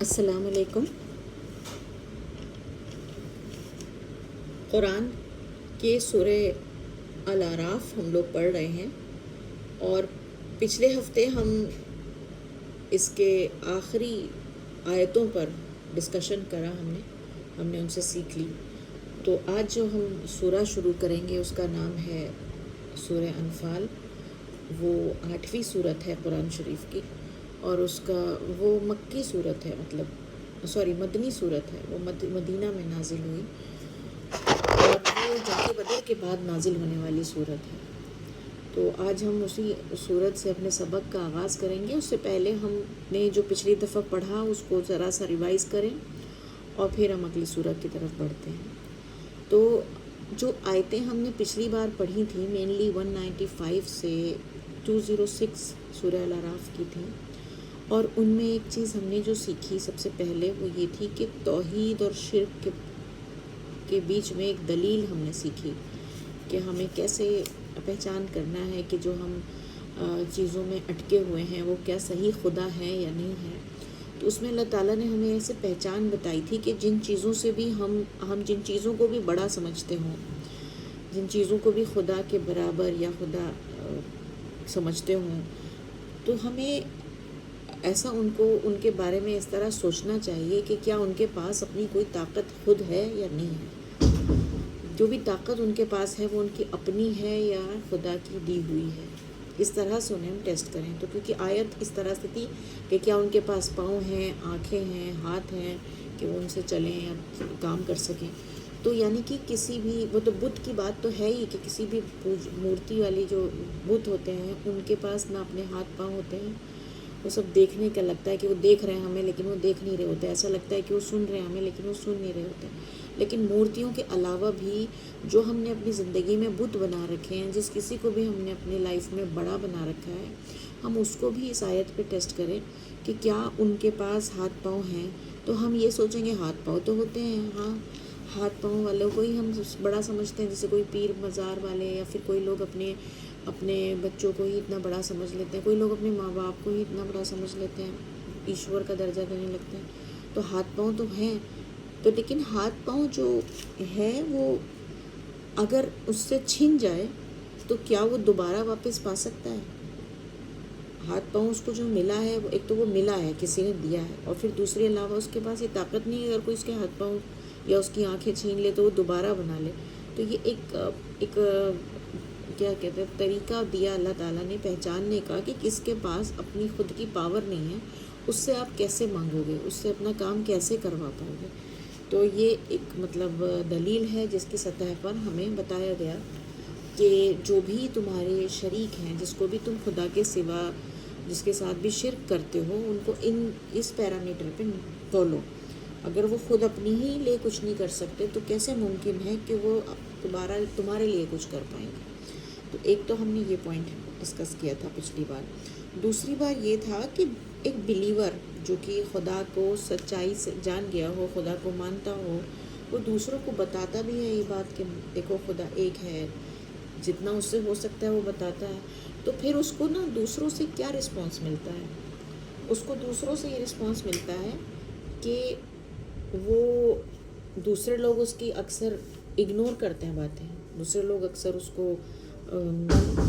السلام علیکم۔ قرآن کے سورہ الاعراف ہم لوگ پڑھ رہے ہیں، اور پچھلے ہفتے ہم اس کے آخری آیتوں پر ڈسکشن کرا، ہم نے ان سے سیکھ لی۔ تو آج جو ہم سورہ شروع کریں گے اس کا نام ہے سورہ انفال۔ وہ 8ویں صورت ہے قرآن شریف کی، اور اس کا وہ مکی صورت ہے، مدنی صورت ہے۔ وہ مدینہ میں نازل ہوئی، اور وہ جنگ بدر کے بعد نازل ہونے والی صورت ہے۔ تو آج ہم اسی صورت سے اپنے سبق کا آغاز کریں گے۔ اس سے پہلے ہم نے جو پچھلی دفعہ پڑھا اس کو ذرا سا ریوائز کریں، اور پھر ہم اگلی صورت کی طرف بڑھتے ہیں۔ تو جو آیتیں ہم نے پچھلی بار پڑھی تھیں، مینلی 195 سے 206 سورہ الاعراف کی تھیں، اور ان میں ایک چیز ہم نے جو سیکھی سب سے پہلے وہ یہ تھی کہ توحید اور شرک کے بیچ میں ایک دلیل ہم نے سیکھی کہ ہمیں کیسے پہچان کرنا ہے کہ جو ہم چیزوں میں اٹکے ہوئے ہیں وہ کیا صحیح خدا ہے یا نہیں ہے۔ تو اس میں اللہ تعالیٰ نے ہمیں ایسے پہچان بتائی تھی کہ جن چیزوں سے بھی ہم جن چیزوں کو بھی بڑا سمجھتے ہوں، جن چیزوں کو بھی خدا کے برابر یا خدا سمجھتے ہوں، تو ہمیں ایسا ان کے بارے میں اس طرح سوچنا چاہیے کہ کیا ان کے پاس اپنی کوئی طاقت خود ہے یا نہیں ہے۔ جو بھی طاقت ان کے پاس ہے وہ ان کی اپنی ہے یا خدا کی دی ہوئی ہے۔ اس طرح سے انہیں ہم ٹیسٹ کریں۔ تو کیونکہ آیت اس طرح سے تھی کہ کیا ان کے پاس پاؤں ہیں، آنکھیں ہیں، ہاتھ ہیں کہ وہ ان سے چلیں یا کام کر سکیں۔ تو یعنی کہ کسی بھی وہ تو بت کی بات تو ہے ہی کہ کسی بھی مورتی والی جو بت ہوتے ہیں ان کے پاس نہ اپنے ہاتھ پاؤں ہوتے ہیں۔ وہ سب دیکھنے کا لگتا ہے کہ وہ دیکھ رہے ہیں ہمیں، لیکن وہ دیکھ نہیں رہے ہوتے۔ ایسا لگتا ہے کہ وہ سن رہے ہیں ہمیں، لیکن وہ سن نہیں رہے ہوتے۔ لیکن مورتیوں کے علاوہ بھی جو ہم نے اپنی زندگی میں بت بنا رکھے ہیں، جس کسی کو بھی ہم نے اپنی لائف میں بڑا بنا رکھا ہے، ہم اس کو بھی اس آیت پہ ٹیسٹ کریں کہ کیا ان کے پاس ہاتھ پاؤں ہیں۔ تو ہم یہ سوچیں گے ہاتھ پاؤں تو ہوتے ہیں، ہاں ہاتھ پاؤں والوں کو ہی ہم بڑا سمجھتے ہیں، جیسے کوئی پیر مزار والے، یا پھر کوئی لوگ اپنے بچوں کو ہی اتنا بڑا سمجھ لیتے ہیں، کوئی لوگ اپنے ماں باپ کو ہی اتنا بڑا سمجھ لیتے ہیں، ایشور کا درجہ دینے لگتے ہیں۔ تو ہاتھ پاؤں تو ہیں، تو لیکن ہاتھ پاؤں جو ہے وہ اگر اس سے چھن جائے تو کیا وہ دوبارہ واپس پا سکتا ہے؟ ہاتھ پاؤں اس کو جو ملا ہے، ایک تو وہ ملا ہے، کسی نے دیا ہے، اور پھر دوسرے علاوہ اس کے پاس یہ طاقت نہیں ہے اگر کوئی اس کے ہاتھ پاؤں یا اس کی آنکھیں چھین لے تو وہ دوبارہ بنا لے۔ تو یہ ایک کیا کہتے ہیں طریقہ دیا اللہ تعالیٰ نے پہچاننے کا کہ کس کے پاس اپنی خود کی پاور نہیں ہے، اس سے آپ کیسے مانگو گے، اس سے اپنا کام کیسے کروا پاؤ گے۔ تو یہ ایک دلیل ہے جس کی سطح پر ہمیں بتایا گیا کہ جو بھی تمہارے شریک ہیں، جس کو بھی تم خدا کے سوا جس کے ساتھ بھی شرک کرتے ہو، ان کو اس پیرامیٹر پہ تولو۔ اگر وہ خود اپنی ہی لیے کچھ نہیں کر سکتے تو کیسے ممکن ہے کہ وہ تمہارے لیے کچھ کر پائیں گے۔ تو ایک تو ہم نے یہ پوائنٹ ڈسکس کیا تھا پچھلی بار۔ دوسری بار یہ تھا کہ ایک بلیور جو کہ خدا کو سچائی سے جان گیا ہو، خدا کو مانتا ہو، وہ دوسروں کو بتاتا بھی ہے یہ بات کہ دیکھو خدا ایک ہے، جتنا اس سے ہو سکتا ہے وہ بتاتا ہے۔ تو پھر اس کو نا دوسروں سے کیا رسپانس ملتا ہے؟ اس کو دوسروں سے یہ رسپانس ملتا ہے کہ وہ دوسرے لوگ اس کی اکثر اگنور کرتے ہیں باتیں، دوسرے لوگ اکثر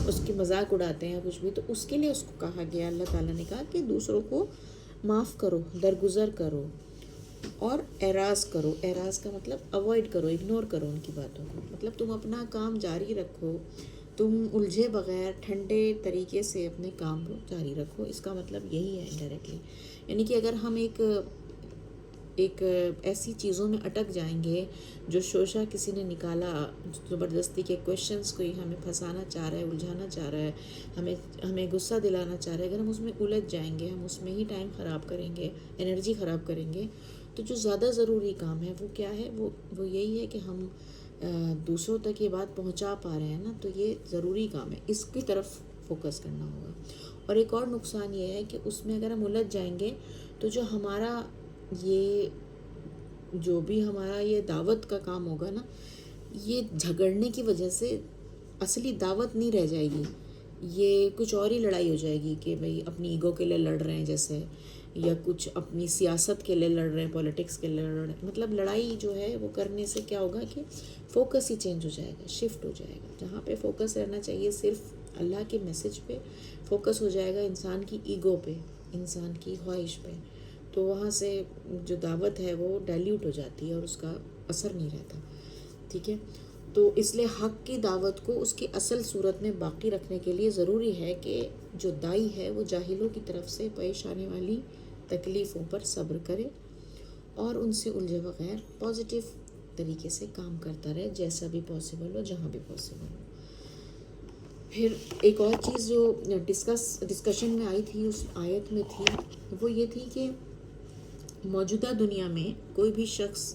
اس کی مذاق اڑاتے ہیں کچھ بھی۔ تو اس کے لیے اس کو کہا گیا، اللہ تعالیٰ نے کہا کہ دوسروں کو معاف کرو، درگزر کرو اور اعراض کرو۔ اعراض کا مطلب اوائڈ کرو، اگنور کرو ان کی باتوں کو، مطلب تم اپنا کام جاری رکھو، تم الجھے بغیر ٹھنڈے طریقے سے اپنے کام کو جاری رکھو۔ اس کا مطلب یہی ہے انڈائریکٹلی، یعنی کہ اگر ہم ایک ایسی چیزوں میں اٹک جائیں گے جو شوشہ کسی نے نکالا، زبردستی کے کویشچنس کوئی ہمیں پھنسانا چاہ رہا ہے، الجھانا چاہ رہا ہے، ہمیں غصہ دلانا چاہ رہا ہے، اگر ہم اس میں الجھ جائیں گے، ہم اس میں ہی ٹائم خراب کریں گے، انرجی خراب کریں گے، تو جو زیادہ ضروری کام ہے وہ کیا ہے؟ وہ یہی ہے کہ ہم دوسروں تک یہ بات پہنچا پا رہے ہیں نا، تو یہ ضروری کام ہے، اس کی طرف فوکس کرنا ہوگا۔ اور ایک اور نقصان یہ ہے کہ اس میں اگر ہم الجھ جائیں گے تو جو بھی ہمارا یہ دعوت کا کام ہوگا نا، یہ جھگڑنے کی وجہ سے اصلی دعوت نہیں رہ جائے گی، یہ کچھ اور ہی لڑائی ہو جائے گی کہ بھئی اپنی ایگو کے لیے لڑ رہے ہیں جیسے، یا کچھ اپنی سیاست کے لیے لڑ رہے ہیں، پولیٹکس کے لیے لڑ رہے ہیں. مطلب لڑائی جو ہے وہ کرنے سے کیا ہوگا کہ فوکس ہی چینج ہو جائے گا، شفٹ ہو جائے گا. جہاں پہ فوکس رہنا چاہیے صرف اللہ کے میسج پہ، فوکس ہو جائے گا انسان کی ایگو پہ، انسان کی خواہش پہ. تو وہاں سے جو دعوت ہے وہ ڈائلیوٹ ہو جاتی ہے اور اس کا اثر نہیں رہتا. ٹھیک ہے. تو اس لیے حق کی دعوت کو اس کی اصل صورت میں باقی رکھنے کے لیے ضروری ہے کہ جو دائی ہے وہ جاہلوں کی طرف سے پیش آنے والی تکلیفوں پر صبر کرے اور ان سے الجھے بغیر پازیٹیو طریقے سے کام کرتا رہے، جیسا بھی پاسبل ہو، جہاں بھی پاسبل ہو. پھر ایک اور چیز جو ڈسکشن میں آئی تھی اس آیت میں تھی، وہ یہ تھی کہ موجودہ دنیا میں کوئی بھی شخص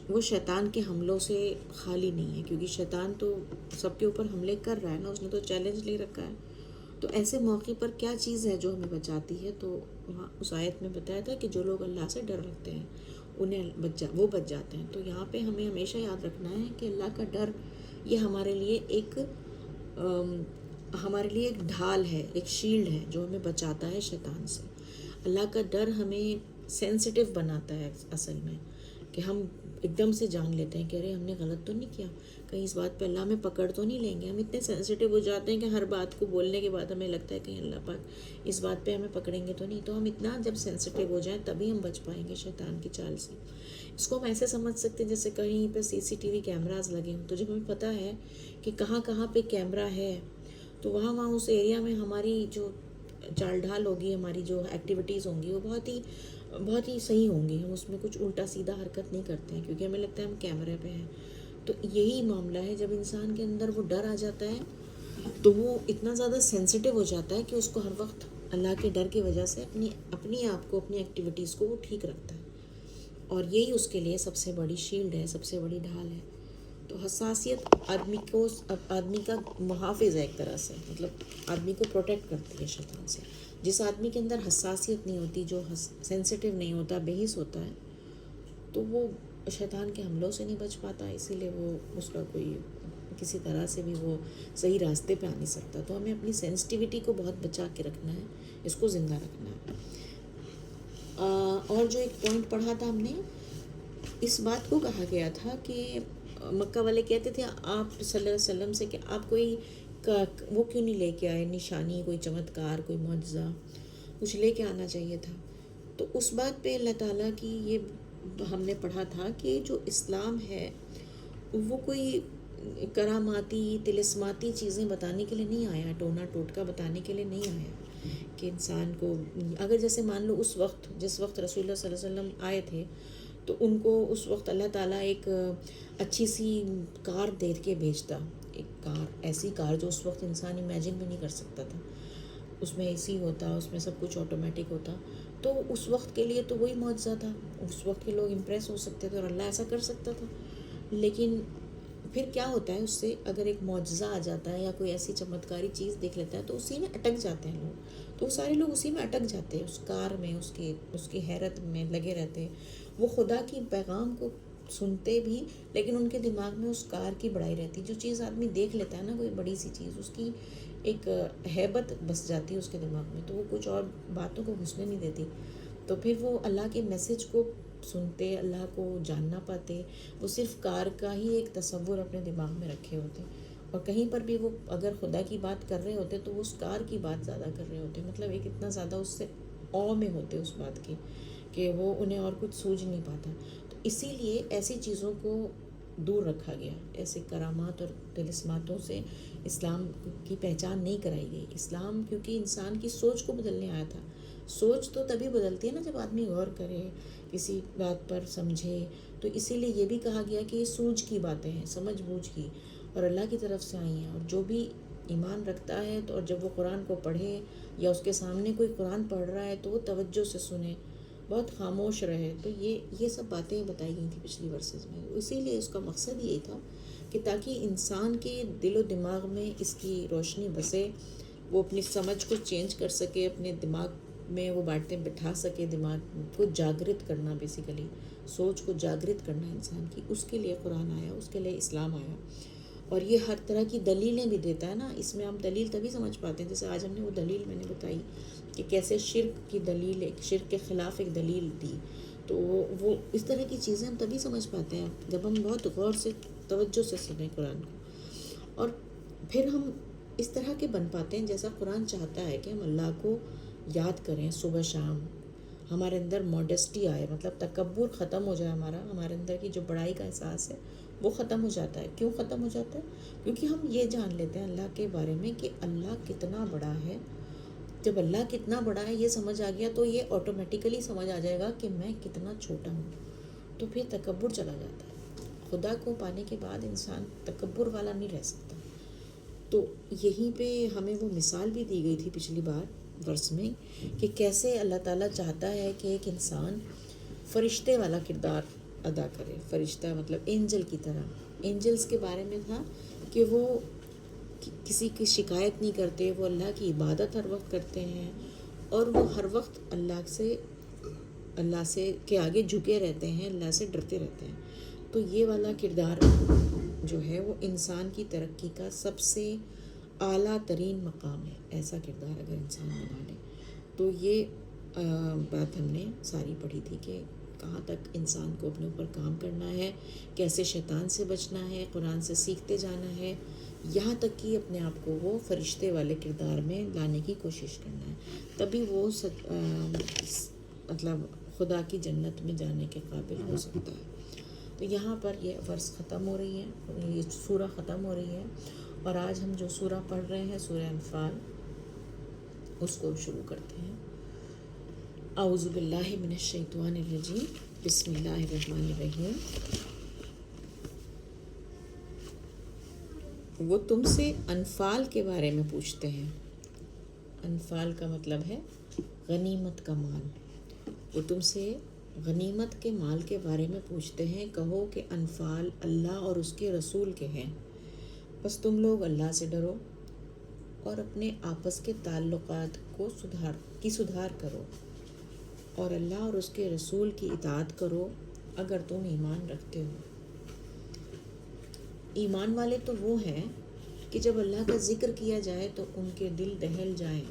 وہ شیطان کے حملوں سے خالی نہیں ہے، کیونکہ شیطان تو سب کے اوپر حملے کر رہا ہے نا، اس نے تو چیلنج لے رکھا ہے. تو ایسے موقع پر کیا چیز ہے جو ہمیں بچاتی ہے؟ تو وہاں اس آیت میں بتایا تھا کہ جو لوگ اللہ سے ڈر رکھتے ہیں انہیں وہ بچ جاتے ہیں. تو یہاں پہ ہمیں ہمیشہ یاد رکھنا ہے کہ اللہ کا ڈر یہ ہمارے لیے ایک ڈھال ہے، ایک شیلڈ ہے جو ہمیں بچاتا ہے شیطان سے. اللہ کا ڈر ہمیں سینسٹیو بناتا ہے اصل میں، کہ ہم ایک دم سے جان لیتے ہیں کہ ارے ہم نے غلط تو نہیں کیا، کہیں اس بات پہ اللہ ہمیں پکڑ تو نہیں لیں گے. ہم اتنے سینسٹیو ہو جاتے ہیں کہ ہر بات کو بولنے کے بعد ہمیں لگتا ہے کہ اللہ پاک اس بات پہ ہمیں پکڑیں گے تو نہیں. تو ہم اتنا جب سینسٹیو ہو جائیں تبھی ہم بچ پائیں گے شیطان کی چال سے. اس کو ہم ایسے سمجھ سکتے ہیں جیسے کہیں پہ CCTV کیمراز لگے ہوں، تو جب ہمیں پتہ ہے کہ کہاں کہاں پہ کیمرہ ہے تو وہاں اس ایریا میں ہماری جو چال ڈھال ہوگی، ہماری جو ایکٹیویٹیز ہوں گی وہ بہت ہی صحیح ہوں گی. ہم اس میں کچھ الٹا سیدھا حرکت نہیں کرتے ہیں کیونکہ ہمیں لگتا ہے ہم کیمرے پہ ہیں. تو یہی معاملہ ہے، جب انسان کے اندر وہ ڈر آ جاتا ہے تو وہ اتنا زیادہ سینسٹیو ہو جاتا ہے کہ اس کو ہر وقت اللہ کے ڈر کی وجہ سے اپنی آپ کو، اپنی ایکٹیویٹیز کو وہ ٹھیک رکھتا ہے. اور یہی اس کے لیے سب سے بڑی شیلڈ ہے، سب سے بڑی ڈھال ہے. تو حساسیت آدمی کا محافظ ہے ایک طرح سے، مطلب آدمی کو پروٹیکٹ کرتی ہے شیطان سے. جس آدمی کے اندر حساسیت نہیں ہوتی، جو سینسٹیو نہیں ہوتا، بے حس ہوتا ہے، تو وہ شیطان کے حملوں سے نہیں بچ پاتا. اسی لیے وہ اس کا کوئی کسی طرح سے بھی وہ صحیح راستے پہ آ نہیں سکتا. تو ہمیں اپنی سینسٹیوٹی کو بہت بچا کے رکھنا ہے، اس کو زندہ رکھنا ہے. اور جو ایک پوائنٹ پڑھا تھا ہم نے، اس بات کو کہا گیا تھا کہ مکہ والے کہتے تھے آپ صلی اللہ علیہ وسلم سے کہ آپ کوئی وہ کیوں نہیں لے کے آئے، نشانی، کوئی چمتکار، کوئی معجزہ، کچھ لے کے آنا چاہیے تھا. تو اس بات پہ اللہ تعالیٰ کی یہ ہم نے پڑھا تھا کہ جو اسلام ہے وہ کوئی کراماتی طلسماتی چیزیں بتانے کے لیے نہیں آیا، ٹونا ٹوٹکا بتانے کے لیے نہیں آیا کہ انسان کو اگر جیسے مان لو اس وقت جس وقت رسول اللہ صلی اللہ علیہ وسلم آئے تھے تو ان کو اس وقت اللہ تعالیٰ ایک اچھی سی کار دے کے بھیجتا، ایک کار، ایسی کار جو اس وقت انسان امیجن بھی نہیں کر سکتا تھا. اس میں AC ہوتا، اس میں سب کچھ آٹومیٹک ہوتا. تو اس وقت کے لیے تو وہی معجزہ تھا، اس وقت کے لوگ امپریس ہو سکتے تھے اور اللہ ایسا کر سکتا تھا. لیکن پھر کیا ہوتا ہے اس سے، اگر ایک معجزہ آ جاتا ہے یا کوئی ایسی چمتکاری چیز دیکھ لیتا ہے تو اسی میں اٹک جاتے ہیں لوگ. تو سارے لوگ اسی میں اٹک جاتے ہیں، اس کار میں، اس کی حیرت میں لگے رہتے ہیں. وہ خدا کی پیغام کو سنتے بھی لیکن ان کے دماغ میں اس کار کی بڑائی رہتی. جو چیز آدمی دیکھ لیتا ہے نا، کوئی بڑی سی چیز، اس کی ایک ہیبت بس جاتی ہے اس کے دماغ میں، تو وہ کچھ اور باتوں کو گھسنے نہیں دیتی. تو پھر وہ اللہ کے میسج کو سنتے، اللہ کو جاننا پاتے. وہ صرف کار کا ہی ایک تصور اپنے دماغ میں رکھے ہوتے، اور کہیں پر بھی وہ اگر خدا کی بات کر رہے ہوتے تو وہ اس کار کی بات زیادہ کر رہے ہوتے. مطلب ایک اتنا زیادہ اس سے او میں ہوتے اس بات کی کہ وہ انہیں اور کچھ سوجھ نہیں پاتا. تو اسی لیے ایسی چیزوں کو دور رکھا گیا، ایسے کرامات اور طلسماتوں سے اسلام کی پہچان نہیں کرائی گئی. اسلام کیونکہ انسان کی سوچ کو بدلنے آیا تھا. سوچ تو تبھی بدلتی ہے نا جب آدمی غور کرے، کسی بات پر سمجھے. تو اسی لیے یہ بھی کہا گیا کہ یہ سوجھ کی باتیں ہیں، سمجھ بوجھ کی، اور اللہ کی طرف سے آئی ہیں. اور جو بھی ایمان رکھتا ہے تو اور جب وہ قرآن کو پڑھے یا اس کے سامنے کوئی قرآن پڑھ رہا ہے تو وہ توجہ سے سنے، بہت خاموش رہے. تو یہ سب باتیں بتائی گئی تھیں پچھلی ورسز میں. اسی لیے اس کا مقصد یہی تھا کہ تاکہ انسان کے دل و دماغ میں اس کی روشنی بسے، وہ اپنی سمجھ کو چینج کر سکے، اپنے دماغ میں وہ باتیں بٹھا سکے، دماغ کو جاگرت کرنا، بیسیکلی سوچ کو جاگرت کرنا انسان کی. اس کے لیے قرآن آیا، اس کے لیے اسلام آیا. اور یہ ہر طرح کی دلیلیں بھی دیتا ہے نا. اس میں ہم دلیل تبھی سمجھ پاتے ہیں، جیسے آج ہم نے وہ دلیل میں نے بتائی کہ کیسے شرک کی دلیل، ایک شرک کے خلاف ایک دلیل دی. تو وہ اس طرح کی چیزیں ہم تبھی سمجھ پاتے ہیں جب ہم بہت غور سے توجہ سے سنیں قرآن کو. اور پھر ہم اس طرح کے بن پاتے ہیں جیسا قرآن چاہتا ہے کہ ہم اللہ کو یاد کریں صبح شام. ہمارے اندر موڈسٹی آئے، مطلب تکبر ختم ہو جائے، ہمارے اندر کی جو بڑائی کا احساس ہے وہ ختم ہو جاتا ہے. کیوں ختم ہو جاتا ہے؟ کیونکہ ہم یہ جان لیتے ہیں اللہ کے بارے میں کہ اللہ کتنا بڑا ہے. جب اللہ کتنا بڑا ہے یہ سمجھ آ گیا تو یہ آٹومیٹیکلی سمجھ آ جائے گا کہ میں کتنا چھوٹا ہوں. تو پھر تکبر چلا جاتا ہے. خدا کو پانے کے بعد انسان تکبر والا نہیں رہ سکتا. تو یہیں پہ ہمیں وہ مثال بھی دی گئی تھی پچھلی بار ورس میں کہ کیسے اللہ تعالیٰ چاہتا ہے کہ ایک انسان فرشتے والا کردار ادا کرے. فرشتہ مطلب اینجل کی طرح. اینجلس کے بارے میں تھا کہ وہ کسی کی شکایت نہیں کرتے، وہ اللہ کی عبادت ہر وقت کرتے ہیں، اور وہ ہر وقت اللہ سے کے آگے جھکے رہتے ہیں، اللہ سے ڈرتے رہتے ہیں. تو یہ والا کردار جو ہے وہ انسان کی ترقی کا سب سے اعلیٰ ترین مقام ہے. ایسا کردار اگر انسان بنا لے تو یہ بات ہم نے ساری پڑھی تھی کہ کہاں تک انسان کو اپنے اوپر کام کرنا ہے، کیسے شیطان سے بچنا ہے، قرآن سے سیکھتے جانا ہے، یہاں تک کہ اپنے آپ کو وہ فرشتے والے کردار میں لانے کی کوشش کرنا ہے. تبھی وہ مطلب خدا کی جنت میں جانے کے قابل ہو سکتا ہے. تو یہاں پر یہ ورس ختم ہو رہی ہے، یہ سورہ ختم ہو رہی ہے. اور آج ہم جو سورہ پڑھ رہے ہیں سورہ انفال، اس کو شروع کرتے ہیں. اعوذ باللہ من الشیطان الرجیم، بسم اللہ الرحمن الرحیم. وہ تم سے انفال کے بارے میں پوچھتے ہیں. انفال کا مطلب ہے غنیمت کا مال. وہ تم سے غنیمت کے مال کے بارے میں پوچھتے ہیں. کہو کہ انفال اللہ اور اس کے رسول کے ہیں. بس تم لوگ اللہ سے ڈرو اور اپنے آپس کے تعلقات کو سدھار کرو، اور اللہ اور اس کے رسول کی اطاعت کرو اگر تم ایمان رکھتے ہو. ایمان والے تو وہ ہیں کہ جب اللہ کا ذکر کیا جائے تو ان کے دل دہل جائیں،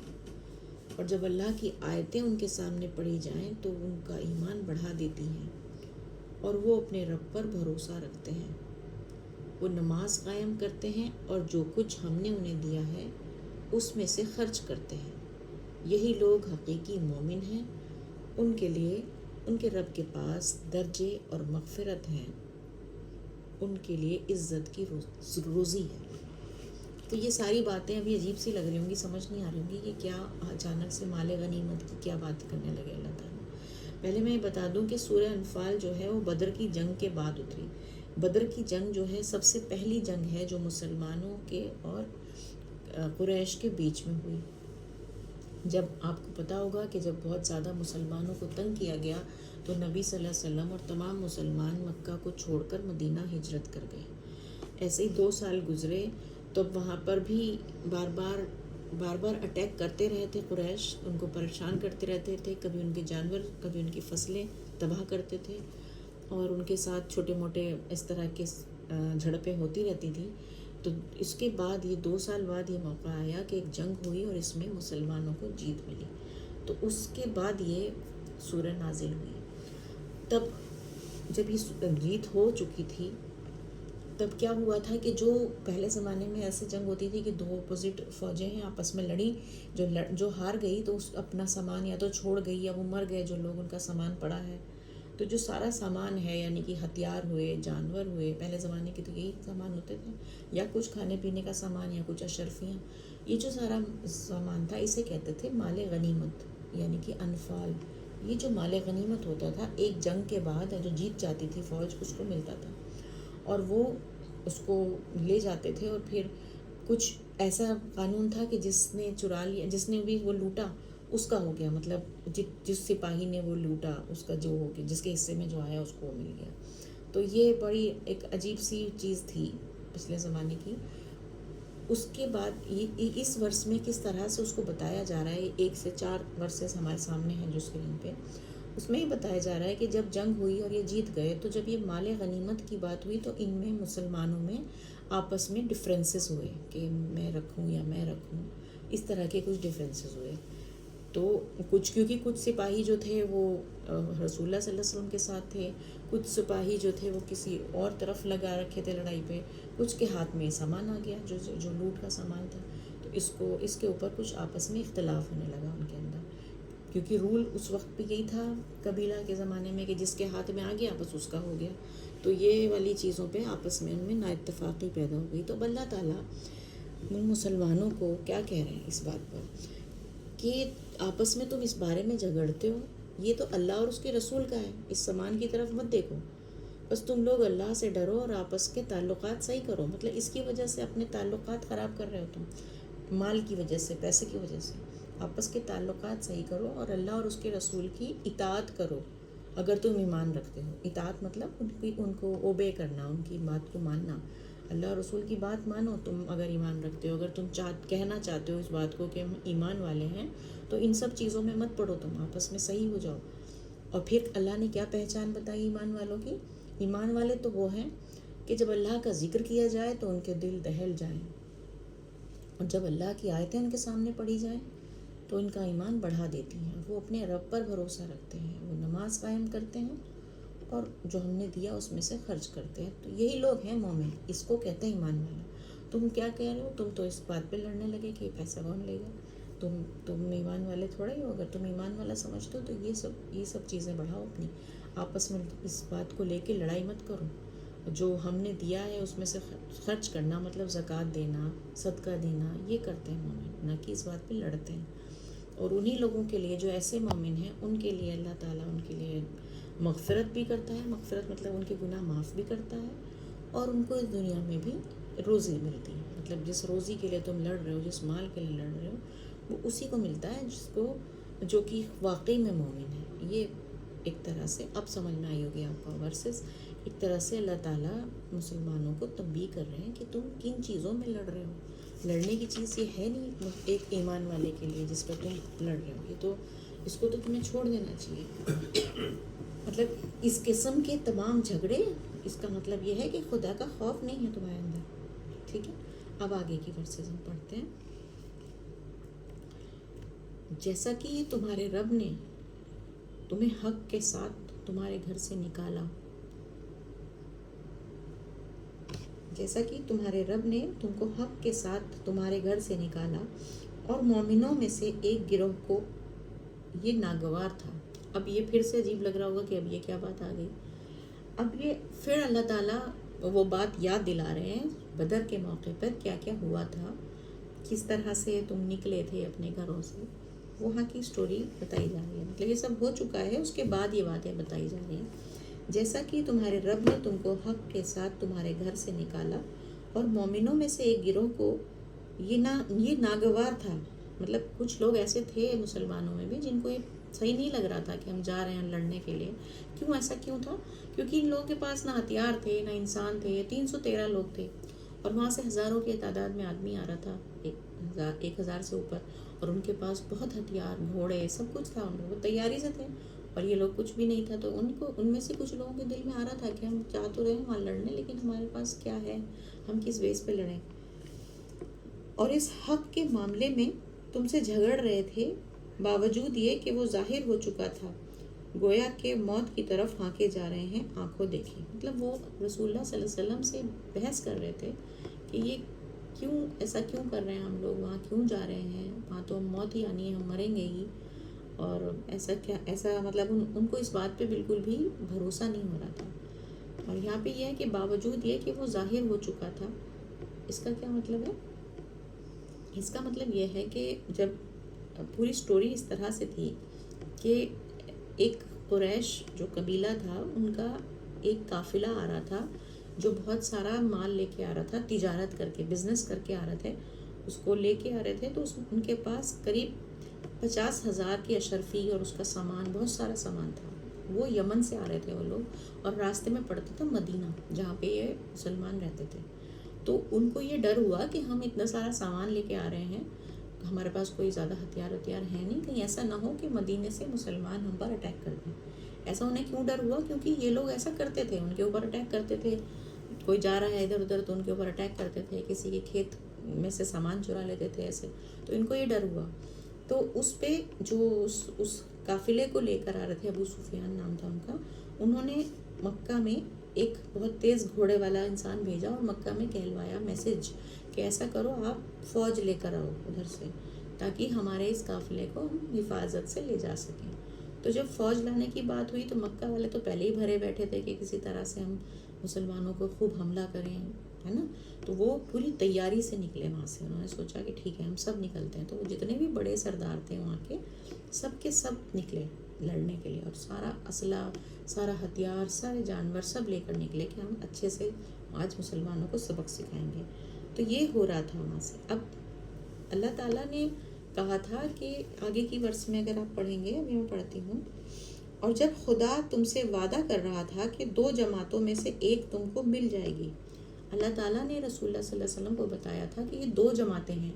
اور جب اللہ کی آیتیں ان کے سامنے پڑھی جائیں تو ان کا ایمان بڑھا دیتی ہیں، اور وہ اپنے رب پر بھروسہ رکھتے ہیں. وہ نماز قائم کرتے ہیں اور جو کچھ ہم نے انہیں دیا ہے اس میں سے خرچ کرتے ہیں. یہی لوگ حقیقی مومن ہیں. ان کے لیے ان کے رب کے پاس درجے اور مغفرت ہیں. ان کے لیے عزت کی روزی ہے. تو یہ ساری باتیں ابھی عجیب سی لگ رہی ہوں گی، سمجھ نہیں آ رہی ہوں گی کہ کیا اچانک سے مال غنیمت کی کیا بات کرنے لگے اللہ تعالیٰ. پہلے میں یہ بتا دوں کہ سورہ انفال جو ہے وہ بدر کی جنگ کے بعد اتری. بدر کی جنگ جو ہے سب سے پہلی جنگ ہے جو مسلمانوں کے اور قریش کے بیچ میں ہوئی. جب آپ کو پتہ ہوگا کہ جب بہت زیادہ مسلمانوں کو تنگ کیا گیا تو نبی صلی اللہ علیہ وسلم اور تمام مسلمان مکہ کو چھوڑ کر مدینہ ہجرت کر گئے. ایسے ہی 2 سال گزرے تو وہاں پر بھی بار بار اٹیک کرتے رہے تھے قریش. ان کو پریشان کرتے رہتے تھے، کبھی ان کے جانور، کبھی ان کی فصلیں تباہ کرتے تھے، اور ان کے ساتھ چھوٹے موٹے اس طرح کے جھڑپیں ہوتی رہتی تھیں. تو اس کے بعد یہ 2 سال بعد یہ موقع آیا کہ ایک جنگ ہوئی اور اس میں مسلمانوں کو جیت ملی. تو اس کے بعد یہ سورہ نازل ہوئی. تب جب یہ جیت ہو چکی تھی تب کیا ہوا تھا کہ جو پہلے زمانے میں ایسے جنگ ہوتی تھی کہ 2 اپوزٹ فوجیں ہیں آپس میں لڑیں، جو ہار گئی تو اس اپنا سامان یا تو چھوڑ گئی یا وہ مر گئے جو لوگ ان کا سامان پڑا ہے. تو جو سارا سامان ہے یعنی کہ ہتھیار ہوئے، جانور ہوئے، پہلے زمانے کے تو یہی سامان ہوتے تھے، یا کچھ کھانے پینے کا سامان یا کچھ اشرفیاں، یہ جو سارا سامان تھا اسے کہتے تھے مال غنیمت یعنی کہ انفال. یہ جو مال غنیمت ہوتا تھا ایک جنگ کے بعد جو جیت جاتی تھی فوج اس کو ملتا تھا، اور وہ اس کو لے جاتے تھے. اور پھر کچھ ایسا قانون تھا کہ جس نے چرا لیا، جس نے بھی وہ لوٹا اس کا ہو گیا، مطلب جس سپاہی نے وہ لوٹا اس کا جو ہو گیا، جس کے حصے میں جو آیا اس کو مل گیا. تو یہ بڑی ایک عجیب سی چیز تھی پچھلے زمانے کی. اس کے بعد اس ورس میں کس طرح سے اس کو بتایا جا رہا ہے، 1 سے 4 ورسز ہمارے سامنے ہیں جو اسکرین پہ، اس میں یہ بتایا جا رہا ہے کہ جب جنگ ہوئی اور یہ جیت گئے تو جب یہ مال غنیمت کی بات ہوئی تو ان میں مسلمانوں میں آپس میں ڈفرینسز ہوئے کہ میں رکھوں یا میں رکھوں، اس طرح کے کچھ ڈفرینسز ہوئے. تو کچھ کیونکہ کچھ سپاہی جو تھے وہ رسول اللہ صلی اللہ علیہ وسلم کے ساتھ تھے، کچھ سپاہی جو تھے وہ کسی اور طرف لگا رکھے تھے لڑائی پہ، کچھ کے ہاتھ میں سامان آ گیا جو لوٹ کا سامان تھا. تو اس کے اوپر کچھ آپس میں اختلاف ہونے لگا ان کے اندر، کیونکہ رول اس وقت بھی یہی تھا قبیلہ کے زمانے میں کہ جس کے ہاتھ میں آ گیا بس اس کا ہو گیا. تو یہ والی چیزوں پہ آپس میں ان میں نا اتفاقی پیدا ہو گئی. تو اللہ تعالیٰ مسلمانوں کو کیا کہہ رہے ہیں اس بات پر کہ آپس میں تم اس بارے میں جھگڑتے ہو، یہ تو اللہ اور اس کے رسول کا ہے، اس سامان کی طرف مت دیکھو، بس تم لوگ اللہ سے ڈرو اور آپس کے تعلقات صحیح کرو. مطلب اس کی وجہ سے اپنے تعلقات خراب کر رہے ہو تم، مال کی وجہ سے، پیسے کی وجہ سے. آپس کے تعلقات صحیح کرو اور اللہ اور اس کے رسول کی اطاعت کرو اگر تم ایمان رکھتے ہو. اطاعت مطلب ان کو اوبے کرنا، ان کی بات کو ماننا. اللہ اور رسول کی بات مانو تم اگر ایمان رکھتے ہو. اگر تم کہنا چاہتے ہو اس بات کو کہ ہم ایمان والے ہیں تو ان سب چیزوں میں مت پڑو، تم آپس میں صحیح ہو جاؤ. اور پھر اللہ نے کیا پہچان بتائی ایمان والوں کی؟ ایمان والے تو وہ ہیں کہ جب اللہ کا ذکر کیا جائے تو ان کے دل دہل جائیں، اور جب اللہ کی آیتیں ان کے سامنے پڑھی جائیں تو ان کا ایمان بڑھا دیتی ہیں. وہ اپنے رب پر بھروسہ رکھتے ہیں، وہ نماز قائم کرتے ہیں اور جو ہم نے دیا اس میں سے خرچ کرتے ہیں. تو یہی لوگ ہیں مومن، اس کو کہتے ہیں ایمان والا. تم کیا کہہ رہے ہو؟ تم تو اس بات پہ لڑنے لگے کہ پیسہ کون لے گا. تم ایمان والے تھوڑا ہی ہو. اگر تم ایمان والا سمجھتے ہو تو یہ سب چیزیں بڑھاؤ اپنی. آپس میں اس بات کو لے کے لڑائی مت کرو. جو ہم نے دیا ہے اس میں سے خرچ کرنا، مطلب زکوٰۃ دینا، صدقہ دینا، یہ کرتے ہیں مومن، نہ کہ اس بات پہ لڑتے ہیں. اور انہی لوگوں کے لیے جو ایسے مومن ہیں ان کے لیے اللہ تعالیٰ ان کے لیے مغفرت بھی کرتا ہے. مغفرت مطلب ان کے گناہ معاف بھی کرتا ہے اور ان کو اس دنیا میں بھی روزی ملتی ہے. مطلب جس روزی کے لیے تم لڑ رہے ہو، جس مال کے لیے لڑ رہے ہو، وہ اسی کو ملتا ہے جو کہ واقعی میں مومن ہے. یہ ایک طرح سے اب سمجھ میں آئی ہوگی آپ کو ورسز. ایک طرح سے اللہ تعالیٰ مسلمانوں کو تنبیہ کر رہے ہیں کہ تم کن چیزوں میں لڑ رہے ہو. لڑنے کی چیز یہ ہے نہیں ایک ایمان والے کے لیے جس پر تم لڑ رہے ہو. یہ تو اس کو تو تمہیں چھوڑ دینا چاہیے. مطلب اس قسم کے تمام جھگڑے، اس کا مطلب یہ ہے کہ خدا کا خوف نہیں ہے تمہارے اندر. ٹھیک ہے، اب آگے کی ورسز ہم پڑھتے ہیں. جیسا کہ تمہارے رب نے تمہیں حق کے ساتھ تمہارے گھر سے نکالا، جیسا کہ تمہارے رب نے تم کو حق کے ساتھ تمہارے گھر سے نکالا اور مومنوں میں سے ایک گروہ کو یہ ناگوار تھا. اب یہ پھر سے عجیب لگ رہا ہوگا کہ اب یہ کیا بات آ گئی. اب یہ پھر اللہ تعالیٰ وہ بات یاد دلا رہے ہیں بدر کے موقع پر کیا کیا ہوا تھا، کس طرح سے تم نکلے تھے اپنے گھروں سے. وہاں کی سٹوری بتائی جا رہی ہے. مطلب یہ سب ہو چکا ہے، اس کے بعد یہ باتیں بتائی جا رہی ہیں. جیسا کہ تمہارے رب نے تم کو حق کے ساتھ تمہارے گھر سے نکالا اور مومنوں میں سے ایک گروہ کو یہ ناگوار تھا. مطلب کچھ لوگ ایسے تھے مسلمانوں میں بھی جن کو یہ صحیح نہیں لگ رہا تھا کہ ہم جا رہے ہیں لڑنے کے لیے. کیوں ایسا کیوں تھا؟ کیونکہ ان لوگوں کے پاس نہ ہتھیار تھے نہ انسان تھے. 313 لوگ تھے اور وہاں سے ہزاروں کی تعداد میں آدمی آ رہا تھا، 1000 سے اوپر. اور ان کے پاس بہت ہتھیار، گھوڑے، سب کچھ تھا. ان لوگ تیاری سے تھے اور یہ لوگ کچھ بھی نہیں تھا. تو ان میں سے کچھ لوگوں کے دل میں آ رہا تھا کہ ہم چاہ تو رہے ہیں وہاں لڑنے، لیکن ہمارے پاس کیا ہے، ہم کس بیس پہ لڑیں. اور اس حق کے معاملے میں تم سے جھگڑ رہے تھے باوجود یہ کہ وہ ظاہر ہو چکا تھا، گویا کہ موت کی طرف ہانکے جا رہے ہیں آنکھوں دیکھی. مطلب وہ رسول اللہ صلی اللہ علیہ وسلم سے بحث کر رہے تھے کہ یہ ایسا کیوں کر رہے ہیں ہم لوگ، وہاں کیوں جا رہے ہیں، وہاں تو موت ہی آنی ہے، ہم مریں گے ہی. اور ایسا مطلب ان کو اس بات پہ بالکل بھی بھروسہ نہیں ہو رہا تھا. اور یہاں پہ یہ ہے کہ باوجود یہ کہ وہ ظاہر ہو چکا تھا. اس کا کیا مطلب ہے؟ اس کا مطلب یہ ہے کہ جب پوری سٹوری اس طرح سے تھی کہ ایک قریش جو قبیلہ تھا ان کا ایک قافلہ آ رہا تھا جو بہت سارا مال لے کے آ رہا تھا، تجارت کر کے، بزنس کر کے آ رہے تھے، اس کو لے کے آ رہے تھے. تو ان کے پاس قریب 50,000 کی اشرفی اور اس کا سامان، بہت سارا سامان تھا. وہ یمن سے آ رہے تھے وہ لوگ، اور راستے میں پڑتا تھا مدینہ جہاں پہ یہ مسلمان رہتے تھے. تو ان کو یہ ڈر ہوا کہ ہم اتنا سارا سامان لے کے آ رہے ہیں، ہمارے پاس کوئی زیادہ ہتھیار ہے نہیں، کہیں ایسا نہ ہو کہ مدینے سے مسلمان ہم پر اٹیک کر دیں. ایسا انہیں کیوں ڈر ہوا؟ کیونکہ یہ لوگ ایسا کرتے تھے، ان کے اوپر اٹیک کرتے تھے. کوئی جا رہا ہے ادھر ادھر تو ان کے اوپر اٹیک کرتے تھے، کسی کے کھیت میں سے سامان چرا لیتے تھے ایسے، تو ان کو یہ ڈر ہوا. تو اس پہ جو اس قافلے کو لے کر آ رہے تھے، ابو سفیان نام تھا ان کا، انہوں نے مکہ میں ایک بہت تیز گھوڑے والا انسان بھیجا اور مکہ میں کہلوایا میسج کہ ایسا کرو آپ فوج لے کر آؤ ادھر سے، تاکہ ہمارے اس قافلے کو ہم حفاظت سے لے جا سکیں. تو جب فوج لانے کی بات ہوئی تو مکہ والے تو پہلے ہی بھرے بیٹھے تھے کہ کسی طرح سے ہم مسلمانوں کو خوب حملہ کریں، ہے نا. تو وہ پوری تیاری سے نکلے وہاں سے، انہوں نے سوچا کہ ٹھیک ہے ہم سب نکلتے ہیں. تو وہ جتنے بھی بڑے سردار تھے وہاں کے سب نکلے لڑنے کے لیے، اور سارا اسلحہ، سارا ہتھیار، سارے جانور سب لے کر نکلے کہ ہم اچھے سے آج مسلمانوں کو سبق سکھائیں گے. تو یہ ہو رہا تھا وہاں سے. اب اللہ تعالیٰ نے کہا تھا کہ آگے کی ورس میں اگر آپ پڑھیں گے، ابھی میں پڑھتی ہوں، اور جب خدا تم سے وعدہ کر رہا تھا کہ 2 جماعتوں میں سے ایک تم کو مل جائے گی. اللہ تعالیٰ نے رسول اللہ صلی اللہ علیہ وسلم کو بتایا تھا کہ یہ 2 جماعتیں ہیں،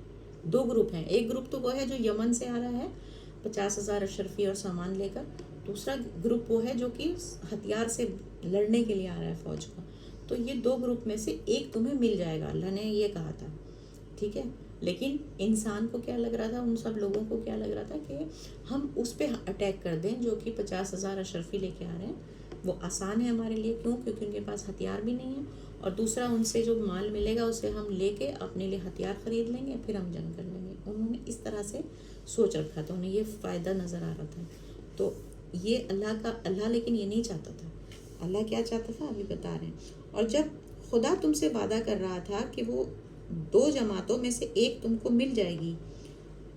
2 گروپ ہیں. ایک گروپ تو وہ ہے جو یمن سے آ رہا ہے 50,000 اشرفی اور سامان لے کر، دوسرا گروپ وہ ہے جو کہ ہتھیار سے لڑنے کے لیے آ رہا ہے فوج کا. تو یہ 2 گروپ میں سے ایک تمہیں مل جائے گا، اللہ نے یہ کہا تھا، ٹھیک ہے. لیکن انسان کو کیا لگ رہا تھا، ان سب لوگوں کو کیا لگ رہا تھا کہ ہم اس پہ اٹیک کر دیں جو کہ 50,000 اشرفی لے کے آ رہے ہیں. وہ آسان ہے ہمارے لیے، کیوں؟ کیونکہ ان کے پاس ہتھیار بھی نہیں ہے، اور دوسرا ان سے جو مال ملے گا اسے ہم لے کے اپنے لیے ہتھیار خرید لیں گے، پھر ہم جنگ کر لیں گے. انہوں نے اس طرح سے سوچ رکھا تھا، انہیں یہ فائدہ نظر آ رہا تھا. تو یہ اللہ لیکن یہ نہیں چاہتا تھا. اللہ کیا چاہتا تھا ابھی بتا رہے ہیں. اور جب خدا تم سے وعدہ کر رہا تھا کہ وہ 2 جماعتوں میں سے ایک تم کو مل جائے گی،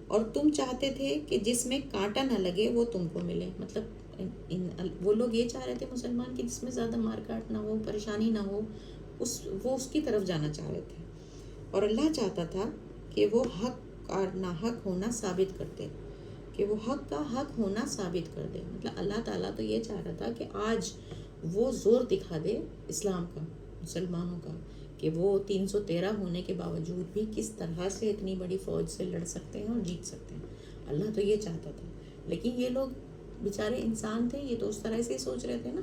اور تم چاہتے تھے کہ جس میں کانٹا نہ لگے وہ تم کو ملے. مطلب وہ لوگ یہ چاہ رہے تھے مسلمان کہ جس میں زیادہ مار کاٹ نہ ہو، پریشانی نہ ہو، وہ اس کی طرف جانا چاہ رہے تھے. اور اللہ چاہتا تھا کہ وہ حق اور ناحق ہونا ثابت کرتے، کہ وہ حق کا حق ہونا ثابت کر دے. مطلب اللہ تعالیٰ تو یہ چاہ رہا تھا کہ آج وہ زور دکھا دے اسلام کا، مسلمانوں کا، کہ وہ 313 ہونے کے باوجود بھی کس طرح سے اتنی بڑی فوج سے لڑ سکتے ہیں اور جیت سکتے ہیں. اللہ تو یہ چاہتا تھا. لیکن یہ لوگ بیچارے انسان تھے، یہ تو اس طرح سے ہی سوچ رہے تھے نا،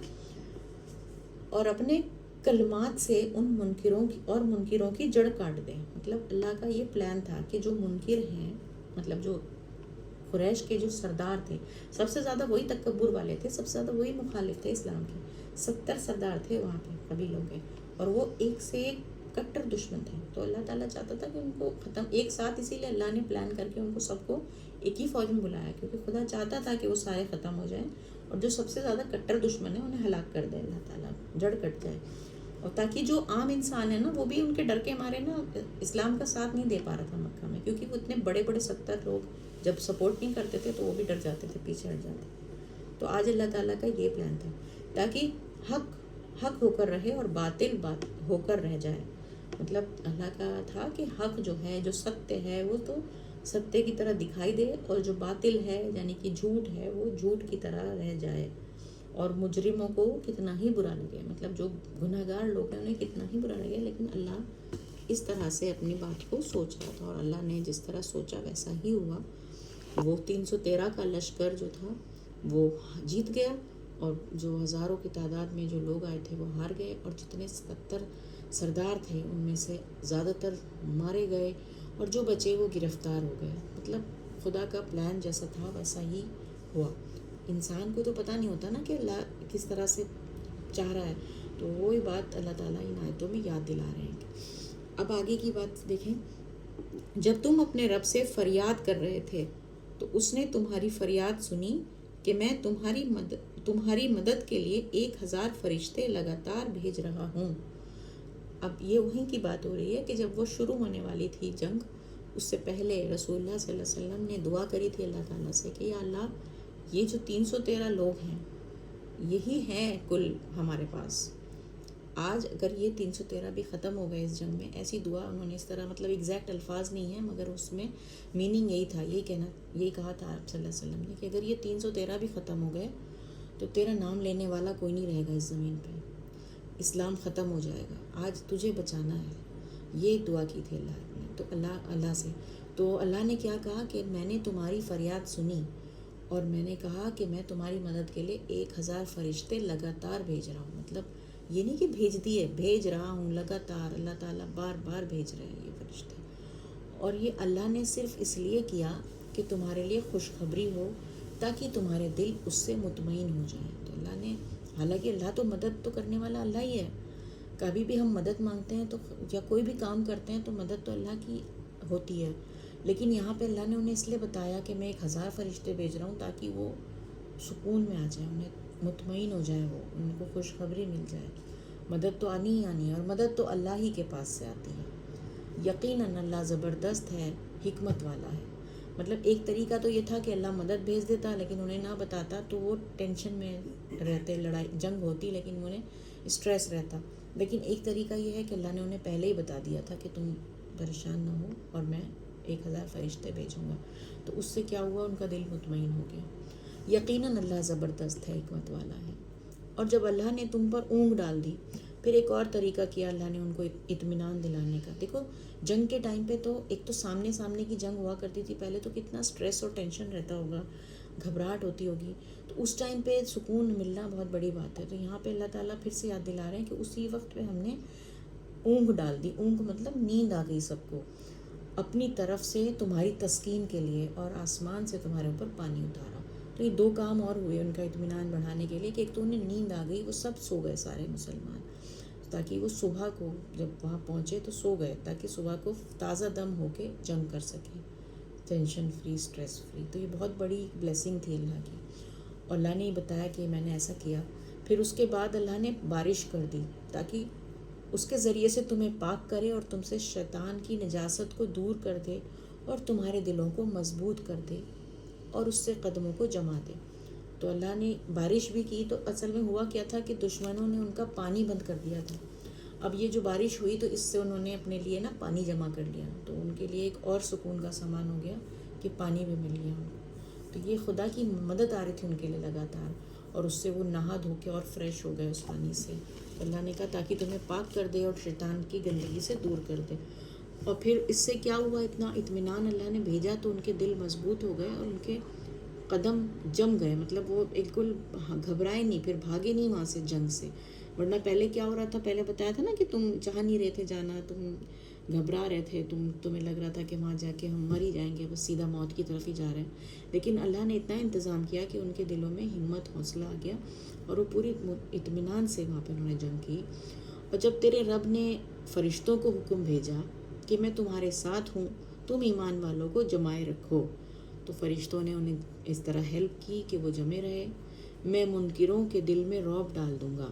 اور اپنے کلمات سے ان منکروں کی جڑ کاٹ دیں. مطلب اللہ کا یہ پلان تھا کہ جو منکر ہیں، مطلب جو قریش کے جو سردار تھے، سب سے زیادہ وہی تکبر والے تھے، سب سے زیادہ وہی مخالف تھے اسلام کے. 70 سردار تھے وہاں پہ قبیلوں کے، اور وہ ایک سے ایک کٹر دشمن تھے. تو اللہ تعالیٰ چاہتا تھا کہ ان کو ختم ایک ساتھ، اسی لیے اللہ نے پلان کر کے ان کو سب کو ایک ہی فوج میں بلایا، کیونکہ خدا چاہتا تھا کہ وہ سارے ختم ہو جائیں، اور جو سب سے زیادہ کٹر دشمن ہیں انہیں ہلاک کر دے اللہ تعالیٰ، جڑ کٹ جائے. اور تاکہ جو عام انسان ہے نا، وہ بھی ان کے ڈر کے مارے نا اسلام کا ساتھ نہیں دے پا رہا تھا مکہ میں، کیونکہ وہ اتنے بڑے بڑے 70 لوگ جب سپورٹ نہیں کرتے تھے تو وہ بھی ڈر جاتے تھے، پیچھے ہٹ جاتے. تو آج اللہ تعالیٰ کا یہ پلان تھا تاکہ حق ہو کر رہے اور باطل ہو کر رہ جائے. مطلب اللہ کا تھا کہ حق جو ہے، جو ستیہ ہے، وہ تو ستیہ کی طرح دکھائی دے، اور جو باطل ہے یعنی کہ جھوٹ ہے وہ جھوٹ کی طرح رہ جائے، اور مجرموں کو کتنا ہی برا لگے، مطلب جو گناہ گار لوگ ہیں انہیں کتنا ہی برا لگے. لیکن اللہ اس طرح سے اپنی بات کو سوچ رہا تھا، اور اللہ نے جس طرح سوچا ویسا ہی ہوا. وہ 313 کا لشکر جو تھا وہ جیت گیا، اور جو ہزاروں کی تعداد میں جو لوگ آئے تھے وہ ہار گئے، اور جتنے 70 سردار تھے ان میں سے زیادہ تر مارے گئے، اور جو بچے وہ گرفتار ہو گئے. مطلب خدا کا پلان جیسا تھا ویسا ہی ہوا. انسان کو تو پتہ نہیں ہوتا نا کہ اللہ کس طرح سے چاہ رہا ہے. تو وہی بات اللہ تعالیٰ ان آیتوں میں یاد دلا رہے ہیں. اب آگے کی بات دیکھیں. جب تم اپنے رب سے فریاد کر رہے تھے تو اس نے تمہاری فریاد سنی کہ میں تمہاری مدد کے لیے 1000 فرشتے لگاتار بھیج رہا ہوں. اب یہ وہیں کی بات ہو رہی ہے کہ جب وہ شروع ہونے والی تھی جنگ، اس سے پہلے رسول اللہ صلی اللہ علیہ وسلم نے دعا کری تھی اللہ تعالیٰ سے کہ یا اللہ، یہ جو 313 لوگ ہیں یہی ہیں کل ہمارے پاس. آج اگر یہ 313 بھی ختم ہو گئے اس جنگ میں، ایسی دعا انہوں نے اس طرح، مطلب ایگزیکٹ الفاظ نہیں ہیں مگر اس میں میننگ یہی تھا، یہی کہا تھا آپ صلی اللہ علیہ وسلم نے کہ اگر یہ 313 بھی ختم ہو گئے تو تیرا نام لینے والا کوئی نہیں رہے گا اس زمین پہ، اسلام ختم ہو جائے گا. آج تجھے بچانا ہے. یہ دعا کی تھی اللہ نے. تو اللہ سے تو اللہ نے کیا کہا کہ میں نے تمہاری فریاد سنی، اور میں نے کہا کہ میں تمہاری مدد کے لیے 1000 فرشتے لگاتار بھیج رہا ہوں. مطلب یہ نہیں کہ بھیج دیے، بھیج رہا ہوں لگاتار، اللہ تعالیٰ بار بار بھیج رہے ہیں یہ فرشتے. اور یہ اللہ نے صرف اس لیے کیا کہ تمہارے لیے خوشخبری ہو، تاکہ تمہارے دل اس سے مطمئن ہو جائیں. تو اللہ نے، حالانکہ اللہ تو مدد تو کرنے والا اللہ ہی ہے، کبھی بھی ہم مدد مانگتے ہیں تو یا کوئی بھی کام کرتے ہیں تو مدد تو اللہ کی ہوتی ہے، لیکن یہاں پہ اللہ نے انہیں اس لیے بتایا کہ میں 1000 فرشتے بھیج رہا ہوں تاکہ وہ سکون میں آ جائیں، انہیں مطمئن ہو جائے، وہ ان کو خوشخبری مل جائے. مدد تو آنی ہی آنی ہے، اور مدد تو اللہ ہی کے پاس سے آتی ہے. یقیناً اللہ زبردست ہے، حکمت والا ہے. مطلب ایک طریقہ تو یہ تھا کہ اللہ مدد بھیج دیتا لیکن انہیں نہ بتاتا تو وہ ٹینشن میں رہتے، لڑائی جنگ ہوتی لیکن انہیں اسٹریس رہتا. لیکن ایک طریقہ یہ ہے کہ اللہ نے انہیں پہلے ہی بتا دیا تھا کہ تم پریشان نہ ہو اور میں 1000 فرشتے بھیجوں گا. تو اس سے کیا ہوا، ان کا دل مطمئن ہو گیا. یقیناً اللہ زبردست ہے، حکمت والا ہے. اور جب اللہ نے تم پر اونگ ڈال دی، پھر ایک اور طریقہ کیا اللہ نے ان کو اطمینان دلانے کا. دیکھو جنگ کے ٹائم پہ تو ایک تو سامنے کی جنگ ہوا کرتی تھی پہلے، تو کتنا سٹریس اور ٹینشن رہتا ہوگا، گھبراہٹ ہوتی ہوگی. تو اس ٹائم پہ سکون ملنا بہت بڑی بات ہے. تو یہاں پہ اللہ تعالیٰ پھر سے یاد دلا رہے ہیں کہ اسی وقت پہ ہم نے اونگ ڈال دی. اونگ مطلب نیند آ گئی سب کو، اپنی طرف سے تمہاری تسکین کے لیے، اور آسمان سے تمہارے اوپر پانی اتارا. تو یہ 2 کام اور ہوئے ان کا اطمینان بڑھانے کے لیے، کہ ایک تو انہیں نیند آ گئی، وہ سب سو گئے سارے مسلمان، تاکہ وہ صبح کو جب وہاں پہنچے تو سو گئے تاکہ صبح کو تازہ دم ہو کے جنگ کر سکیں، ٹینشن فری، سٹریس فری. تو یہ بہت بڑی بلیسنگ تھی اللہ کی. اور اللہ نے یہ بتایا کہ میں نے ایسا کیا. پھر اس کے بعد اللہ نے بارش کر دی تاکہ اس کے ذریعے سے تمہیں پاک کرے اور تم سے شیطان کی نجاست کو دور کر دے اور تمہارے دلوں کو مضبوط کر دے اور اس سے قدموں کو جما دے. تو اللہ نے بارش بھی کی. تو اصل میں ہوا کیا تھا کہ دشمنوں نے ان کا پانی بند کر دیا تھا. اب یہ جو بارش ہوئی تو اس سے انہوں نے اپنے لیے نا پانی جمع کر لیا، تو ان کے لیے ایک اور سکون کا سامان ہو گیا کہ پانی بھی مل گیا ان کو. تو یہ خدا کی مدد آ رہی تھی ان کے لیے لگاتار، اور اس سے وہ نہا دھو کے اور فریش ہو گئے اس پانی سے. اللہ نے کہا تاکہ تمہیں پاک کر دے اور شیطان کی گندگی سے دور کر دے. اور پھر اس سے کیا ہوا، اتنا اطمینان اللہ نے بھیجا تو ان کے دل مضبوط ہو گئے اور ان کے قدم جم گئے. مطلب وہ بالکل گھبرائے نہیں، پھر بھاگے نہیں وہاں سے جنگ سے. ورنہ پہلے کیا ہو رہا تھا، پہلے بتایا تھا نا کہ تم چاہ نہیں رہے تھے جانا، تم گھبرا رہے تھے، تمہیں لگ رہا تھا کہ وہاں جا کے ہم مر ہی جائیں گے، بس سیدھا موت کی طرف ہی جا رہے ہیں. لیکن اللہ نے اتنا انتظام کیا کہ ان کے دلوں میں ہمت، حوصلہ آ گیا اور وہ پوری اطمینان سے وہاں پہ انہوں نے جنگ کی. اور جب تیرے رب نے فرشتوں کو حکم بھیجا کہ میں تمہارے ساتھ ہوں، تم ایمان والوں کو جمائے رکھو، تو فرشتوں نے انہیں اس طرح ہیلپ کی کہ وہ جمے رہے. میں منکروں کے دل میں رعب ڈال دوں گا.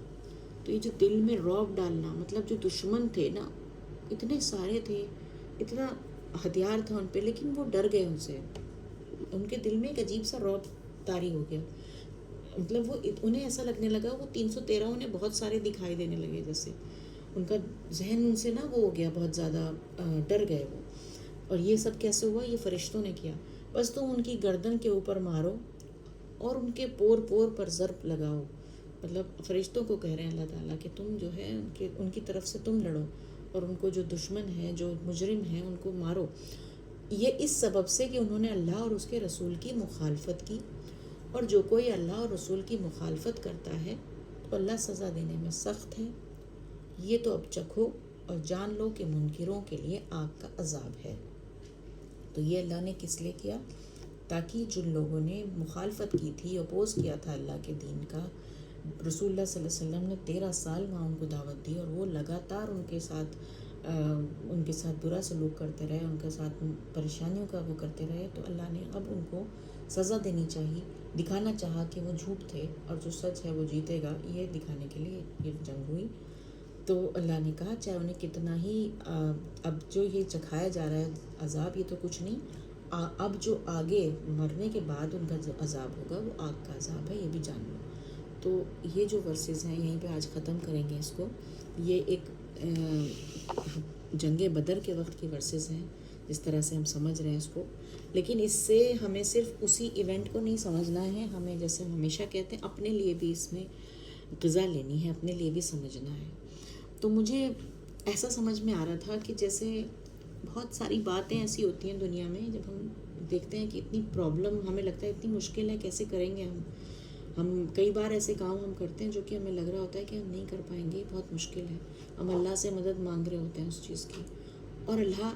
تو یہ جو دل میں رعب ڈالنا، مطلب جو دشمن تھے نا، اتنے سارے تھے، اتنا ہتھیار تھا ان پہ، لیکن وہ ڈر گئے ان سے. ان کے دل میں ایک عجیب سا رعب طاری ہو گیا. مطلب وہ انہیں ایسا لگنے لگا، وہ 313 انہیں بہت سارے دکھائی دینے لگے، جیسے ان کا ذہن ان سے نا وہ ہو گیا، بہت زیادہ ڈر گئے وہ. اور یہ سب کیسے ہوا، یہ فرشتوں نے کیا. بس تم ان کی گردن کے اوپر مارو اور ان کے پور پور پر ضرب لگاؤ. مطلب فرشتوں کو کہہ رہے ہیں اللہ تعالیٰ کہ تم جو ہے ان کی طرف سے تم لڑو، اور ان کو جو دشمن ہیں، جو مجرم ہیں، ان کو مارو. یہ اس سبب سے کہ انہوں نے اللہ اور اس کے رسول کی مخالفت کی، اور جو کوئی اللہ اور رسول کی مخالفت کرتا ہے تو اللہ سزا دینے میں سخت ہے. یہ تو اب چکھو اور جان لو کہ منکروں کے لیے آگ کا عذاب ہے. تو یہ اللہ نے کس لیے کیا، تاکہ جن لوگوں نے مخالفت کی تھی، اپوز کیا تھا اللہ کے دین کا، رسول اللہ صلی اللہ علیہ وسلم نے 13 سال وہاں ان کو دعوت دی اور وہ لگاتار ان کے ساتھ برا سلوک کرتے رہے، ان کے ساتھ پریشانیوں کا وہ کرتے رہے. تو اللہ نے اب ان کو سزا دینی چاہیے، دکھانا چاہا کہ وہ جھوٹ تھے اور جو سچ ہے وہ جیتے گا، یہ دکھانے کے لیے یہ جنگ ہوئی. تو اللہ نے کہا چاہے انہیں کتنا ہی اب جو یہ چکھایا جا رہا ہے عذاب، یہ تو کچھ نہیں، اب جو آگے مرنے کے بعد ان کا جو عذاب ہوگا وہ آگ کا عذاب ہے، یہ بھی جان لو. تو یہ جو ورسز ہیں یہیں پہ آج ختم کریں گے اس کو. یہ ایک جنگ بدر کے وقت کی ورسز ہیں جس طرح سے ہم سمجھ رہے ہیں اس کو. لیکن اس سے ہمیں صرف اسی ایونٹ کو نہیں سمجھنا ہے، ہمیں جیسے ہم ہمیشہ کہتے ہیں اپنے لیے بھی اس میں غذا لینی ہے، اپنے لیے بھی سمجھنا ہے. تو مجھے ایسا سمجھ میں آ رہا تھا کہ جیسے بہت ساری باتیں ایسی ہوتی ہیں دنیا میں، جب ہم دیکھتے ہیں کہ اتنی پرابلم، ہمیں لگتا ہے اتنی مشکل ہے، کیسے کریں گے ہم. ہم کئی بار ایسے کام ہم کرتے ہیں جو کہ ہمیں لگ رہا ہوتا ہے کہ ہم نہیں کر پائیں گے، بہت مشکل ہے، ہم اللہ سے مدد مانگ رہے ہوتے ہیں اس چیز کی، اور اللہ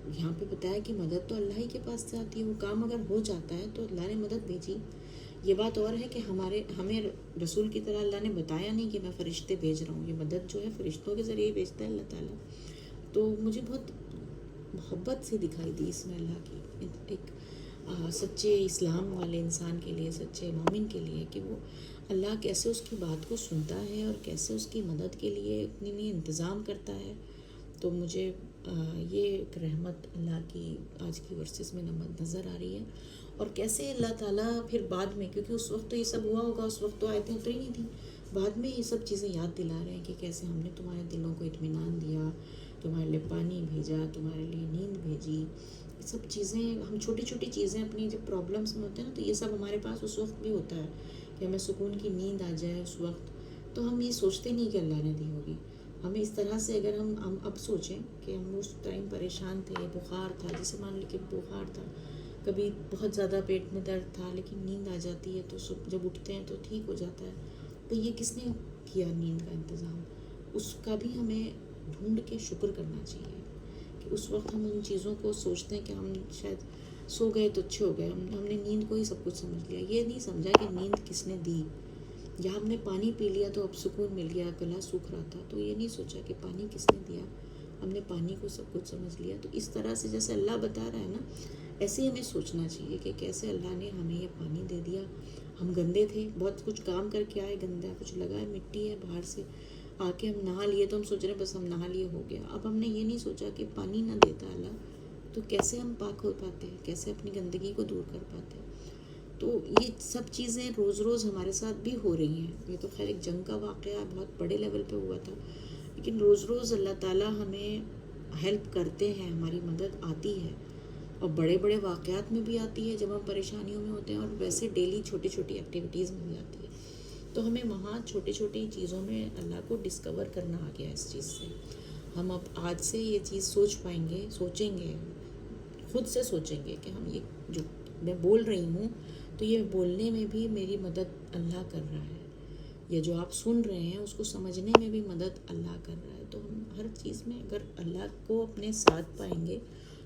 یہاں پہ بتایا کہ مدد تو اللہ ہی کے پاس سے آتی ہے، وہ کام اگر ہو جاتا ہے تو اللہ نے مدد بھیجی۔ یہ بات اور ہے کہ ہمیں رسول کی طرح اللہ نے بتایا نہیں کہ میں فرشتے بھیج رہا ہوں، یہ مدد جو ہے فرشتوں کے ذریعے بھیجتا ہے اللہ تعالیٰ۔ تو مجھے بہت محبت سی دکھائی دی اس میں اللہ کی، ایک سچے اسلام والے انسان کے لیے، سچے مومن کے لیے، کہ وہ اللہ کیسے اس کی بات کو سنتا ہے اور کیسے اس کی مدد کے لیے اپنے لیے انتظام کرتا ہے۔ تو مجھے یہ ایک رحمت اللہ کی آج کی ورسز میں نظر آ رہی ہے، اور کیسے اللہ تعالیٰ پھر بعد میں، کیونکہ اس وقت تو یہ سب ہوا ہوگا، اس وقت تو آیتیں اتری نہیں تھیں، بعد میں یہ سب چیزیں یاد دلا رہے ہیں کہ کیسے ہم نے تمہارے دلوں کو اطمینان دیا، تمہارے لیے پانی بھیجا، تمہارے لیے نیند بھیجی۔ یہ سب چیزیں، ہم چھوٹی چھوٹی چیزیں اپنی جب پرابلمس میں ہوتے ہیں نا، تو یہ سب ہمارے پاس اس وقت بھی ہوتا ہے کہ ہمیں سکون کی نیند آ جائے اس وقت، تو ہم یہ سوچتے نہیں کہ اللہ نے دی ہوگی ہمیں۔ اس طرح سے اگر ہم اب سوچیں کہ ہم اس ٹائم پریشان تھے، بخار تھا، جیسے مان لیں کہ بخار تھا، کبھی بہت زیادہ پیٹ میں درد تھا، لیکن نیند آ جاتی ہے تو جب اٹھتے ہیں تو ٹھیک ہو جاتا ہے، تو یہ کس نے کیا نیند کا انتظام؟ اس کا بھی ہمیں ڈھونڈ کے شکر کرنا چاہیے کہ اس وقت ہم ان چیزوں کو سوچتے ہیں کہ ہم شاید سو گئے تو اچھے ہو گئے، ہم نے نیند کو ہی سب کچھ سمجھ لیا، یہ نہیں سمجھا کہ نیند کس نے دی، یا ہم نے پانی پی لیا تو اب سکون مل گیا، گلا سوکھ رہا تھا، تو یہ نہیں سوچا کہ پانی کس نے دیا، ہم نے پانی کو سب کچھ سمجھ لیا۔ تو اس طرح سے جیسے اللہ بتا رہا ہے نا، ایسے ہی ہمیں سوچنا چاہیے کہ کیسے اللہ نے ہمیں یہ پانی دے دیا، ہم گندے تھے، بہت کچھ کام کر کے آئے، گندا کچھ لگا ہے، مٹی ہے، باہر سے آ کے ہم نہا لیے تو ہم سوچ رہے ہیں بس ہم نہا لیے ہو گیا، اب ہم نے یہ نہیں سوچا کہ پانی نہ دیتا اللہ تو کیسے ہم پاک ہو پاتے ہیں، کیسے اپنی گندگی کو دور کر پاتے ہیں۔ تو یہ سب چیزیں روز روز ہمارے ساتھ بھی ہو رہی ہیں، یہ تو خیر ایک جنگ کا واقعہ بہت بڑے لیول پہ ہوا تھا، لیکن روز روز اللہ تعالیٰ ہمیں ہیلپ کرتے ہیں، ہماری مدد آتی ہے، اور بڑے بڑے واقعات میں بھی آتی ہے جب ہم پریشانیوں میں ہوتے ہیں، اور ویسے ڈیلی چھوٹی چھوٹی ایکٹیویٹیز میں بھی آتی ہے، تو ہمیں وہاں چھوٹی چھوٹی چیزوں میں اللہ کو ڈسکور کرنا آ گیا اس چیز سے۔ ہم اب آج سے یہ چیز سوچ پائیں گے، سوچیں گے، خود سے سوچیں گے کہ ہم یہ جو میں بول رہی ہوں تو یہ بولنے میں بھی میری مدد اللہ کر رہا ہے، یا جو آپ سن رہے ہیں اس کو سمجھنے میں بھی مدد اللہ کر رہا ہے۔ تو ہم ہر چیز میں اگر اللہ کو اپنے ساتھ پائیں گے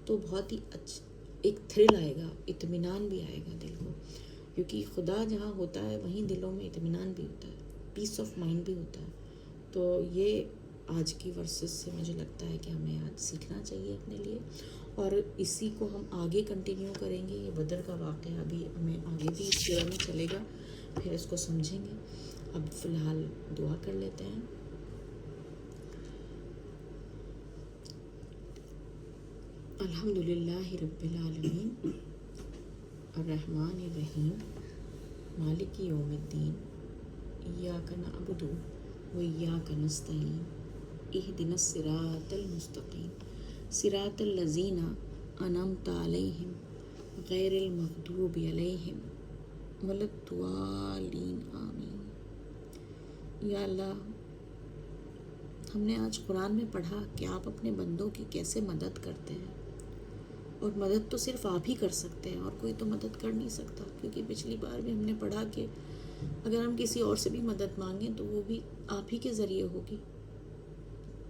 تو بہت ہی ایک تھرل آئے گا، اطمینان بھی آئے گا دل کو، کیونکہ خدا جہاں ہوتا ہے وہیں دلوں میں اطمینان بھی ہوتا ہے، پیس آف مائنڈ بھی ہوتا ہے۔ تو یہ آج کی ورسز سے مجھے لگتا ہے کہ ہمیں آج سیکھنا چاہیے اپنے لیے، اور اسی کو ہم آگے کنٹینیو کریں گے۔ یہ بدر کا واقعہ بھی ہمیں آگے بھی اس جگہ میں چلے گا، پھر اس کو سمجھیں گے۔ اب فی الحال دعا کر لیتے ہیں۔ الحمدللہ رب العالمین، الرحمن الرحیم، مالک یوم الدین، ایاک نعبد و ایاک نستعین، اہدنا الصراط المستقیم، صراط الذین انعمت علیہم غیر المغضوب علیہم ولا الضالین، آمین۔ یا اللہ، ہم نے آج قرآن میں پڑھا کہ آپ اپنے بندوں کی کیسے مدد کرتے ہیں، اور مدد تو صرف آپ ہی کر سکتے ہیں، اور کوئی تو مدد کر نہیں سکتا، کیونکہ پچھلی بار بھی ہم نے پڑھا کہ اگر ہم کسی اور سے بھی مدد مانگیں تو وہ بھی آپ ہی کے ذریعے ہوگی،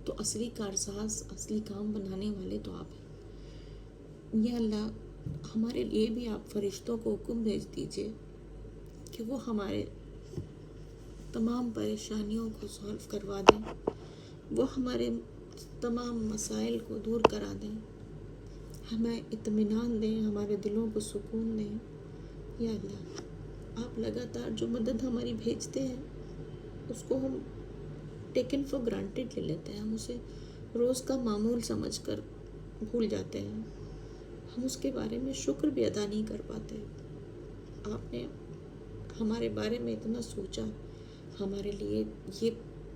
تو اصلی کارساز، اصلی کام بنانے والے تو آپ ہیں۔ یا اللہ، ہمارے لیے بھی آپ فرشتوں کو حکم بھیج دیجئے کہ وہ ہمارے تمام پریشانیوں کو سالو کروا دیں، وہ ہمارے تمام مسائل کو دور کرا دیں، ہمیں اطمینان دیں، ہمارے دلوں کو سکون دیں۔ یا اللہ، آپ لگاتار جو مدد ہماری بھیجتے ہیں اس کو ہم ٹیکن فار گرانٹیڈ لے لیتے ہیں، ہم اسے روز کا معمول سمجھ کر بھول جاتے ہیں، ہم اس کے بارے میں شکر بھی ادا نہیں کر پاتے۔ آپ نے ہمارے بارے میں اتنا سوچا، ہمارے لیے یہ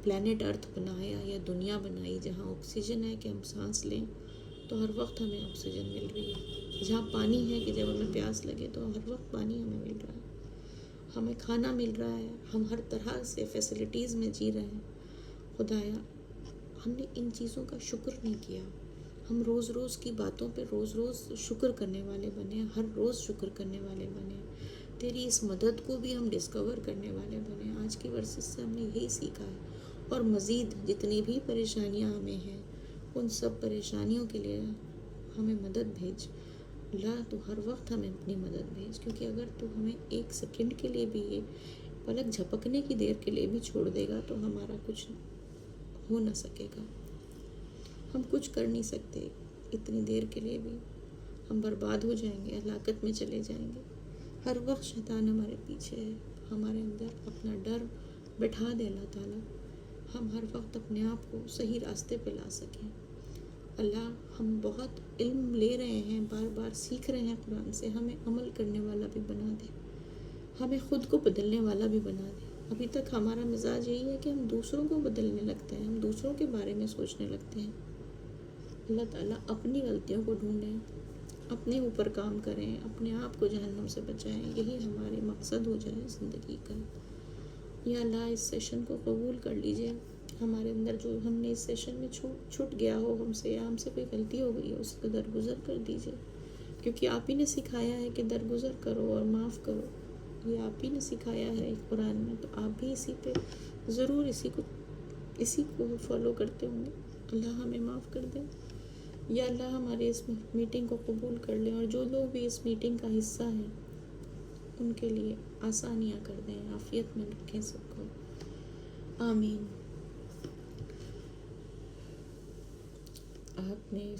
پلانٹ ارتھ بنایا یا دنیا بنائی جہاں آکسیجن ہے کہ ہم سانس لیں تو ہر وقت ہمیں آکسیجن مل رہی ہے، جہاں پانی ہے کہ جب ہمیں پیاس لگے تو ہر وقت پانی ہمیں مل رہا ہے، ہمیں کھانا مل رہا ہے، ہم ہر طرح سے فیسلٹیز میں جی رہے ہیں۔ خدایا، ہم نے ان چیزوں کا شکر نہیں کیا، ہم روز روز کی باتوں پہ روز روز شکر کرنے والے بنے، ہر روز شکر کرنے والے بنے، تیری اس مدد کو بھی ہم ڈسکور کرنے والے بنے. آج کی ورسز سے ہم نے یہی سیکھا ہے. اور مزید جتنی بھی پریشانیاں ہمیں ہیں ان سب پریشانیوں کے لیے ہمیں مدد بھیج. اللہ تو ہر وقت ہمیں اپنی مدد بھیج، کیونکہ اگر تو ہمیں ایک سیکنڈ کے لیے بھی، یہ پلک جھپکنے کی دیر کے لیے بھی چھوڑ دے گا تو ہمارا کچھ ہو نہ سکے گا. ہم کچھ کر نہیں سکتے اتنی دیر کے لیے بھی. ہم برباد ہو جائیں گے، ہلاکت میں چلے جائیں گے. ہر وقت شیطان ہمارے پیچھے ہے. ہمارے اندر اپنا ڈر بٹھا دے اللہ تعالیٰ، ہم ہر وقت اپنے آپ کو صحیح راستے پہ لا سکیں. اللہ ہم بہت علم لے رہے ہیں، بار بار سیکھ رہے ہیں قرآن سے، ہمیں عمل کرنے والا بھی بنا دے، ہمیں خود کو بدلنے والا بھی بنا دے. ابھی تک ہمارا مزاج یہی ہے کہ ہم دوسروں کو بدلنے لگتے ہیں، ہم دوسروں کے بارے میں سوچنے لگتے ہیں. اللہ تعالیٰ اپنی غلطیوں کو ڈھونڈیں، اپنے اوپر کام کریں، اپنے آپ کو جہنم سے بچائیں. یہی ہمارے مقصد ہو جائے زندگی کا. یا اللہ اس سیشن کو قبول کر لیجئے. ہمارے اندر جو ہم نے اس سیشن میں چھٹ گیا ہو ہم سے، یا ہم سے کوئی غلطی ہو گئی ہو، اس کو درگزر کر دیجئے. کیونکہ آپ ہی نے سکھایا ہے کہ درگزر کرو اور معاف کرو. یہ آپ ہی نے سکھایا ہے قرآن میں، تو آپ بھی اسی پہ ضرور اسی کو فالو کرتے ہوں گے. اللہ ہمیں معاف کر دیں. یا اللہ ہمارے اس میٹنگ کو قبول کر لیں، اور جو لوگ بھی اس میٹنگ کا حصہ ہیں ان کے لیے آسانیاں کر دیں، عافیت میں رکھیں سب کو. آمین. آپ نے